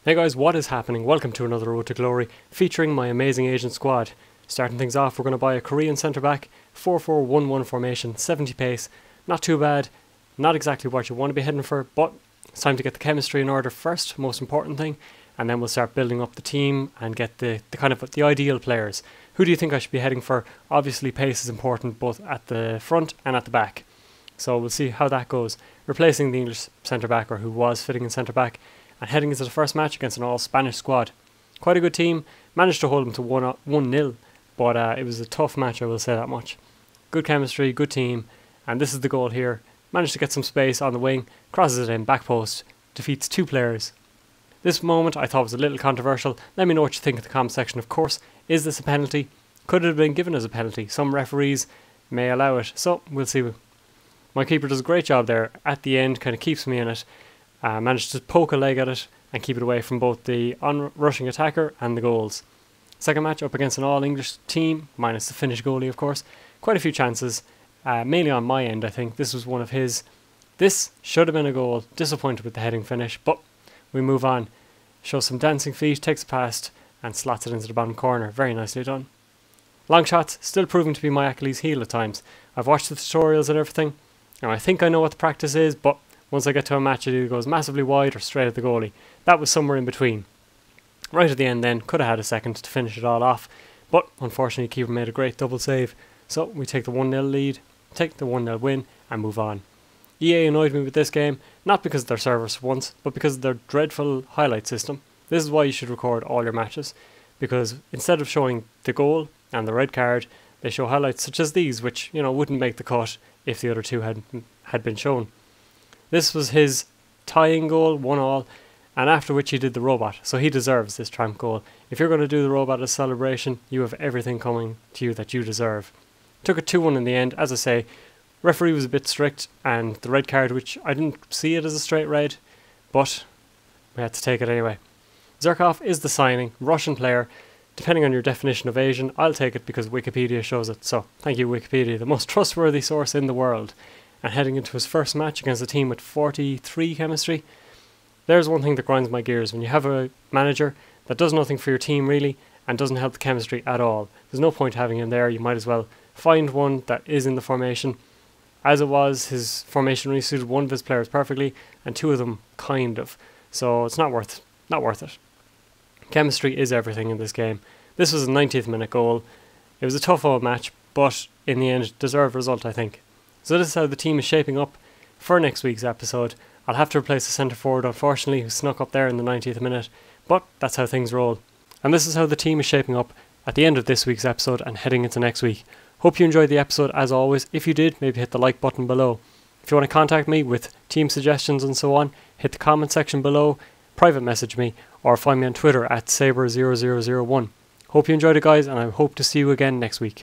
Hey guys, what is happening? Welcome to another Road to Glory featuring my amazing Asian squad. Starting things off, we're going to buy a Korean centre back, 4-4-1-1 formation, 70 pace. Not too bad, not exactly what you want to be heading for, but it's time to get the chemistry in order first, most important thing, and then we'll start building up the team and get the ideal players. Who do you think I should be heading for? Obviously pace is important both at the front and at the back. So we'll see how that goes. Replacing the English centre back, or who was fitting in centre back, and heading into the first match against an all-Spanish squad. Quite a good team, managed to hold them to 1-0, but it was a tough match, I will say that much. Good chemistry, good team, and this is the goal here. Managed to get some space on the wing, crosses it in, back post, defeats two players. This moment I thought was a little controversial. Let me know what you think in the comment section, of course. Is this a penalty? Could it have been given as a penalty? Some referees may allow it, so we'll see. My keeper does a great job there at the end, kind of keeps me in it. Managed to poke a leg at it and keep it away from both the on-rushing attacker and the goals. Second match up against an all-English team, minus the Finnish goalie of course. Quite a few chances, mainly on my end I think. This was one of his. This should have been a goal. Disappointed with the heading finish, but we move on. Shows some dancing feet, takes it past and slots it into the bottom corner. Very nicely done. Long shots, still proving to be my Achilles heel at times. I've watched the tutorials and everything, and I think I know what the practice is, but once I get to a match, it either goes massively wide or straight at the goalie. That was somewhere in between. Right at the end then, could have had a second to finish it all off, but unfortunately keeper made a great double save. So we take the 1-0 lead, take the 1-0 win and move on. EA annoyed me with this game, not because of their service once, but because of their dreadful highlight system. This is why you should record all your matches, because instead of showing the goal and the red card, they show highlights such as these, which, you know, wouldn't make the cut if the other two had been shown. This was his tying goal, 1-1, and after which he did the robot, so he deserves this triumph goal. If you're going to do the robot as a celebration, you have everything coming to you that you deserve. Took it 2-1 in the end, as I say. Referee was a bit strict, and the red card, which I didn't see it as a straight red, but we had to take it anyway. Zerkov is the signing, Russian player. Depending on your definition of Asian, I'll take it because Wikipedia shows it. So, thank you Wikipedia, the most trustworthy source in the world. And heading into his first match against a team with 43 chemistry. There's one thing that grinds my gears. When you have a manager that does nothing for your team really and doesn't help the chemistry at all, there's no point having him there. You might as well find one that is in the formation. As it was, his formation really suited one of his players perfectly and two of them kind of. So it's not worth it. Chemistry is everything in this game. This was a 90th minute goal. It was a tough old match, but in the end deserved result I think. So this is how the team is shaping up for next week's episode. I'll have to replace the centre forward unfortunately, who snuck up there in the 90th minute, but that's how things roll. And this is how the team is shaping up at the end of this week's episode and heading into next week. Hope you enjoyed the episode as always. If you did, maybe hit the like button below. If you want to contact me with team suggestions and so on, hit the comment section below, private message me, or find me on Twitter at Saber0001. Hope you enjoyed it guys, and I hope to see you again next week.